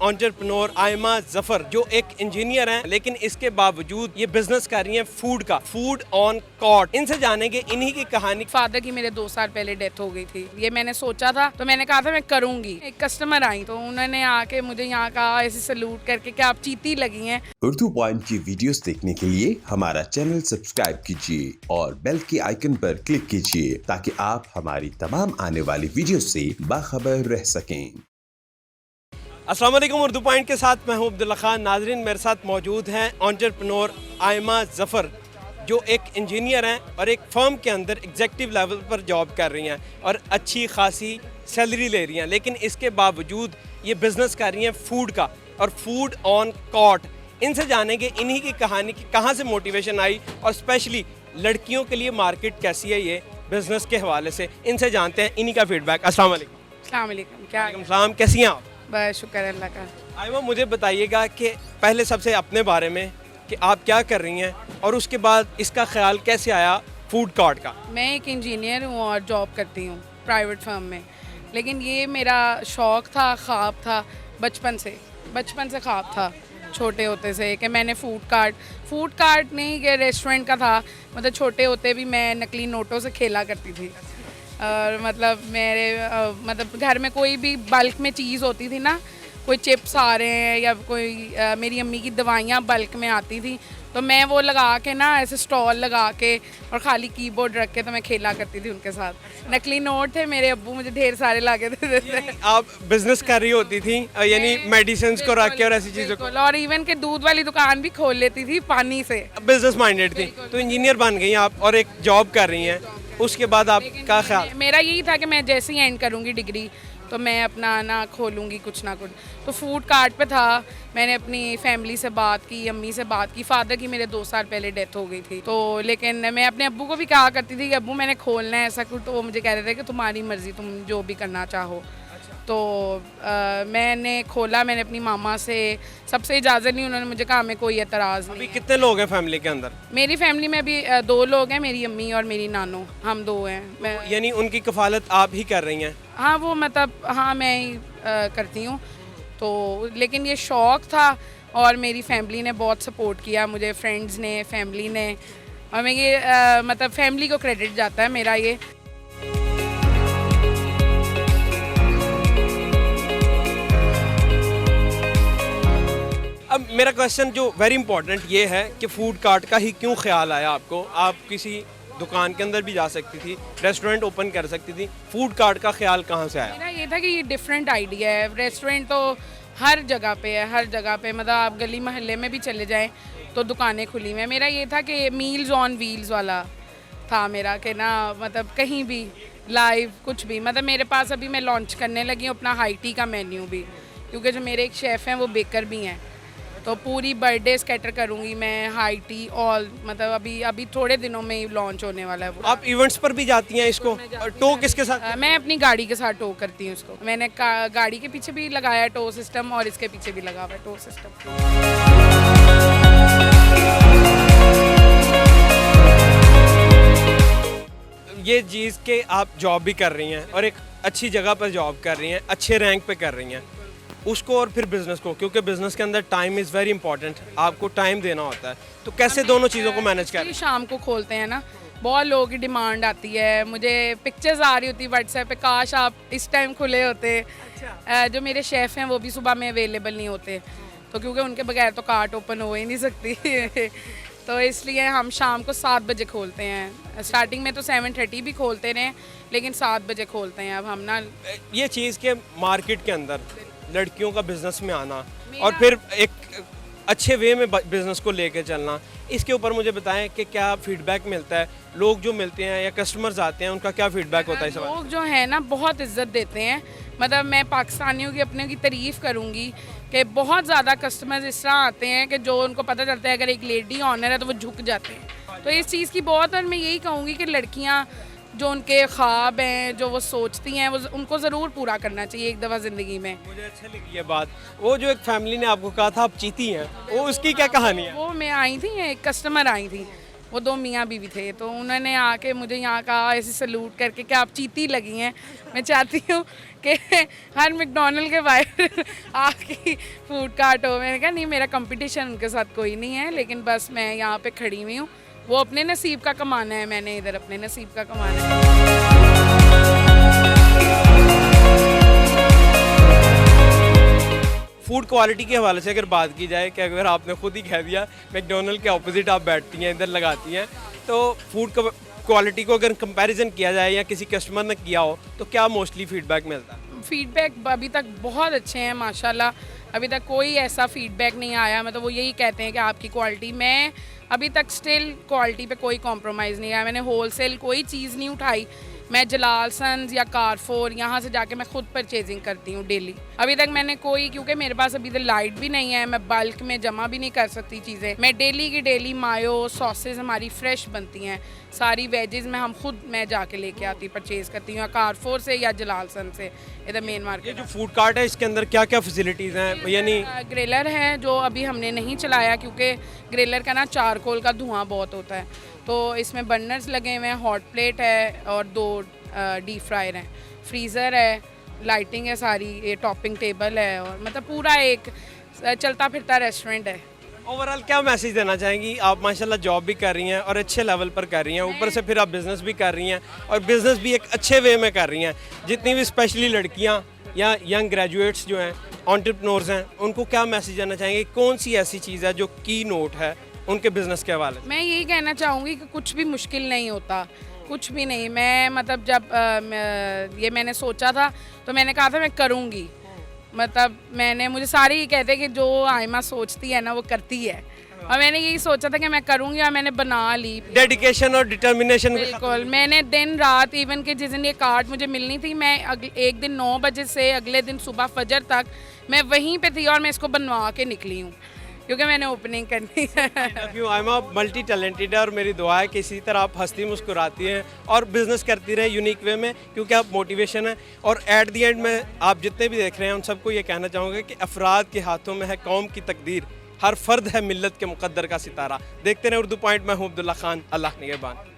Entrepreneur Aima Zafar जो एक engineer हैं, लेकिन इसके बावजूद ये बिजनेस कर रही हैं फूड का, फूड ऑन कॉर्ट। इनसे जानेंगे इन्हीं की कहानी। फादर की मेरे 2 साल पहले डेथ हो गई थी। ये मैंने सोचा था तो मैंने कहा था मैं करूंगी। एक कस्टमर आई तो उन्होंने आके मुझे यहाँ कहा ऐसे सैल्यूट करके कि आप चीती लगी हैं। उर्दू पॉइंट की वीडियोस देखने के लिए हमारा चैनल सब्सक्राइब कीजिए और बेल के आइकन पर क्लिक कीजिए ताकि आप हमारी तमाम आने वाली वीडियो से बाखबर रह सकें। अस्सलाम वालेकुम, उर्दू पॉइंट के साथ मैं हूं अब्दुल्ला खान। नाजरीन, मेरे साथ मौजूद हैं एंटरप्रेन्योर आयमा जफर जो एक इंजीनियर हैं और एक फर्म के अंदर एग्जीक्यूटिव लेवल पर जॉब कर रही हैं और अच्छी खासी सैलरी ले रही हैं, लेकिन इसके बावजूद ये बिज़नेस कर रही हैं फूड का और फूड ऑन कॉर्ट। इनसे जानेंगे इन्हीं की कहानी कि कहाँ से मोटिवेशन आई और स्पेशली लड़कियों के लिए मार्केट कैसी है ये बिज़नेस के हवाले से। इनसे जानते हैं इन्हीं का फीडबैक। अस्सलाम वालेकुम। अस्सलाम वालेकुम। क्या वालेकुम सलाम, कैसी हैं आप? बस शुक्र अल्लाह का। आयमा, मुझे बताइएगा कि पहले सबसे अपने बारे में कि आप क्या कर रही हैं और उसके बाद इसका ख्याल कैसे आया फूड कॉर्ट का। मैं एक इंजीनियर हूँ और जॉब करती हूँ प्राइवेट फर्म में, लेकिन ये मेरा शौक़ था, ख्वाब था बचपन से ख्वाब था छोटे होते से कि मैंने फूड कार्ट नहीं कि रेस्टोरेंट का था। मतलब छोटे होते भी मैं नकली नोटों से खेला करती थी और मतलब मेरे मतलब घर में कोई भी बल्क में चीज़ होती थी ना, कोई चिप्स आ रहे हैं या कोई मेरी अम्मी की दवाइयाँ बल्क में आती थी तो मैं वो लगा के ना ऐसे स्टॉल लगा के और खाली कीबोर्ड रख के तो मैं खेला करती थी उनके साथ। नकली नोट थे, मेरे अब्बू मुझे ढेर सारे ला के देते थे। आप बिजनेस कर रही होती थी यानी मेडिसिन को रख के और ऐसी चीज़ों को, और इवन के दूध वाली दुकान भी खोल लेती थी पानी से। बिजनेस माइंडेड थी। तो इंजीनियर बन गई आप और एक जॉब कर रही हैं, उसके बाद आपका ख्याल? मेरा यही था कि मैं जैसे ही एंड करूँगी डिग्री तो मैं अपना ना खोलूँगी कुछ ना कुछ। तो फूड कार्ट पे था। मैंने अपनी फैमिली से बात की, अम्मी से बात की। फादर की मेरे 2 साल पहले डेथ हो गई थी तो लेकिन मैं अपने अब्बू को भी कहा करती थी कि अब्बू मैंने खोलना है ऐसा कुछ, तो वो मुझे कह रहे थे कि तुम्हारी मर्ज़ी, तुम जो भी करना चाहो। तो मैंने खोला। मैंने अपनी मामा से सबसे इजाज़त ली, उन्होंने मुझे कहा हमें कोई एतराज़ नहीं। अभी कितने लोग हैं फैमिली के अंदर? मेरी फैमिली में अभी 2 लोग हैं, मेरी अम्मी और मेरी नानो, हम 2 हैं। यानी उनकी कफालत आप ही कर रही हैं? हाँ, वो मतलब हाँ मैं ही करती हूँ। तो लेकिन ये शौक़ था और मेरी फैमिली ने बहुत सपोर्ट किया मुझे, फ्रेंड्स ने, फैमिली ने, और मैं ये मतलब फैमिली को क्रेडिट जाता है मेरा ये। अब मेरा क्वेश्चन जो वेरी इंपॉर्टेंट ये है कि फूड कार्ट का ही क्यों ख्याल आया आपको? आप किसी दुकान के अंदर भी जा सकती थी, रेस्टोरेंट ओपन कर सकती थी, फूड कार्ट का ख्याल कहाँ से आया? मेरा ये था कि ये डिफरेंट आइडिया है। रेस्टोरेंट तो हर जगह पे है, हर जगह पे, मतलब आप गली मोहल्ले में भी चले जाएं तो दुकानें खुली हुई हैं। मेरा ये था कि मील्स ऑन व्हील्स वाला था मेरा, कि ना मतलब कहीं भी लाइव कुछ भी। मतलब मेरे पास अभी मैं लॉन्च करने लगी हूँ अपना हाई टी का मेन्यू भी, क्योंकि जो मेरे एक शेफ़ हैं वो बेकर भी हैं। तो पूरी बर्थडे स्कैटर करूँगी मैं, हाई टी ऑल, मतलब अभी थोड़े दिनों में ही लॉन्च होने वाला है वो। आप इवेंट्स पर भी जाती हैं इसको? और टो किसके साथ? मैं अपनी गाड़ी के साथ टो करती हूँ इसको। मैंने गाड़ी के पीछे भी लगाया टो सिस्टम और इसके पीछे भी लगा हुआ है टो सिस्टम। ये चीज़ के आप जॉब भी कर रही हैं और एक अच्छी जगह पर जॉब कर रही हैं, अच्छे रैंक पे कर रही हैं उसको, और फिर बिज़नेस को, क्योंकि बिज़नेस के अंदर टाइम इज़ वेरी इंपॉर्टेंट, आपको टाइम देना होता है। तो कैसे दोनों चीज़ों को मैनेज करें? शाम को खोलते हैं ना, बहुत लोगों की डिमांड आती है, मुझे पिक्चर्स आ रही होती है व्हाट्सएप पे, काश आप इस टाइम खुले होते। जो मेरे शेफ़ हैं वो भी सुबह में अवेलेबल नहीं होते, तो क्योंकि उनके बगैर तो कार्ट ओपन हो ही नहीं सकती तो इसलिए हम शाम को 7 बजे खोलते हैं। स्टार्टिंग में तो 7:30 भी खोलते रहे, लेकिन 7 बजे खोलते हैं अब हम ना। ये चीज़ के मार्केट के अंदर लड़कियों का बिजनेस में आना और फिर एक अच्छे वे में बिजनेस को लेके चलना, इसके ऊपर मुझे बताएं कि क्या फीडबैक मिलता है? लोग जो मिलते हैं या कस्टमर्स आते हैं उनका क्या फीडबैक होता है? लोग जो है ना बहुत इज्जत देते हैं। मतलब मैं पाकिस्तानियों की अपने की तारीफ़ करूँगी कि बहुत ज़्यादा कस्टमर्स इस तरह आते हैं कि जो उनको पता चलता है अगर एक लेडी ऑनर है तो वो झुक जाते हैं। तो इस चीज़ की बहुत, और मैं यही कहूँगी कि लड़कियाँ जो उनके ख्वाब हैं, जो वो सोचती हैं, वो उनको ज़रूर पूरा करना चाहिए एक दफ़ा ज़िंदगी में। मुझे अच्छा लगी ये बात। वो जो एक फैमिली ने आपको कहा था आप चीती हैं, वो उसकी क्या कहानी है? वो मैं आई थी, एक कस्टमर आई थी वो 2 मियाँ बीवी थे, तो उन्होंने आके मुझे यहाँ कहा ऐसे सैल्यूट करके कि आप चीती लगी हैं। मैं चाहती हूँ कि हर मैकडॉनल्ड के बाहर आके फूड कार्ट हो। मैंने कहा नहीं, मेरा कंपटीशन उनके साथ कोई नहीं है, लेकिन बस मैं यहाँ पे खड़ी हुई हूँ। वो अपने नसीब का कमाना है, मैंने इधर अपने नसीब का कमाना है। फूड क्वालिटी के हवाले से अगर बात की जाए कि अगर आपने खुद ही कह दिया मैकडोनल्ड के ऑपोजिट आप बैठती हैं, इधर लगाती हैं, तो फूड क्वालिटी को अगर कंपैरिजन किया जाए या किसी कस्टमर ने किया हो तो क्या मोस्टली फीडबैक मिलता है? फीडबैक अभी तक बहुत अच्छे हैं माशाल्लाह। अभी तक कोई ऐसा फीडबैक नहीं आया, मतलब वो यही कहते हैं कि आपकी क्वालिटी, मैं अभी तक स्टिल क्वालिटी पे कोई कॉम्प्रोमाइज़ नहीं आया। मैंने होलसेल कोई चीज़ नहीं उठाई, मैं जलाल सन्स या कारफोर यहाँ से जाके मैं खुद परचेजिंग करती हूँ डेली। अभी तक मैंने कोई, क्योंकि मेरे पास अभी तक लाइट भी नहीं है, मैं बल्क में जमा भी नहीं कर सकती चीज़ें। मैं डेली की डेली मायो सॉसेस हमारी फ्रेश बनती हैं, सारी वेजेस में मैं जाके लेके आती परचेज़ करती हूँ, या कारफोर से या जलाल सन से, इधर मेन ये मार्केट। जो फूड कार्ट है इसके अंदर क्या क्या फैसिलिटीज़ हैं? यानी ग्रिलर है जो अभी हमने नहीं चलाया, क्योंकि ग्रिलर का ना चारकोल का धुआं बहुत होता है, तो इसमें बर्नर्स लगे हुए हैं, हॉट प्लेट है और 2 डीप फ्रायर हैं, फ्रीज़र है, लाइटिंग है सारी, ये टॉपिंग टेबल है, और मतलब पूरा एक चलता फिरता रेस्टोरेंट है। ओवरऑल क्या मैसेज देना चाहेंगी? आप माशाल्लाह जॉब भी कर रही हैं और अच्छे लेवल पर कर रही हैं, ऊपर से फिर आप बिज़नेस भी कर रही हैं और बिज़नेस भी एक अच्छे वे में कर रही हैं। जितनी भी स्पेशली लड़कियां या यंग ग्रेजुएट्स जो हैं, एंटरप्रेन्योर्स हैं, उनको क्या मैसेज देना चाहेंगे? कौन सी ऐसी चीज़ है जो की नोट है उनके बिज़नेस के हवाले से? मैं यही कहना चाहूँगी कि कुछ भी मुश्किल नहीं होता, कुछ भी नहीं। मैं मतलब जब ये मैंने सोचा था तो मैंने कहा था मैं करूँगी, मतलब मुझे सारे ये कहते हैं कि जो आयमा सोचती है ना वो करती है, और मैंने यही सोचा था कि मैं करूँगी और मैंने बना ली। डेडिकेशन और डिटर्मिनेशन। बिल्कुल, मैंने दिन रात, इवन कि जिस दिन ये कार्ड मुझे मिलनी थी, मैं एक दिन 9 बजे से अगले दिन सुबह फजर तक मैं वहीं पे थी और मैं इसको बनवा के निकली हूँ, क्योंकि मैंने ओपनिंग करनी है। आयमा मल्टी टैलेंटेड है और मेरी दुआ है कि इसी तरह आप हंसती मुस्कुराती हैं और बिज़नेस करती रहे यूनिक वे में, क्योंकि आप मोटिवेशन है। और एट दी एंड में आप जितने भी देख रहे हैं उन सबको ये कहना चाहूँगा कि अफराद के हाथों में है कौम की तकदीर, हर फर्द है मिल्लत के मुकद्दर का सितारा। देखते रहे उर्दू पॉइंट, मैं हूँ अब्दुल्ला खान। अल्लाह निगहबान।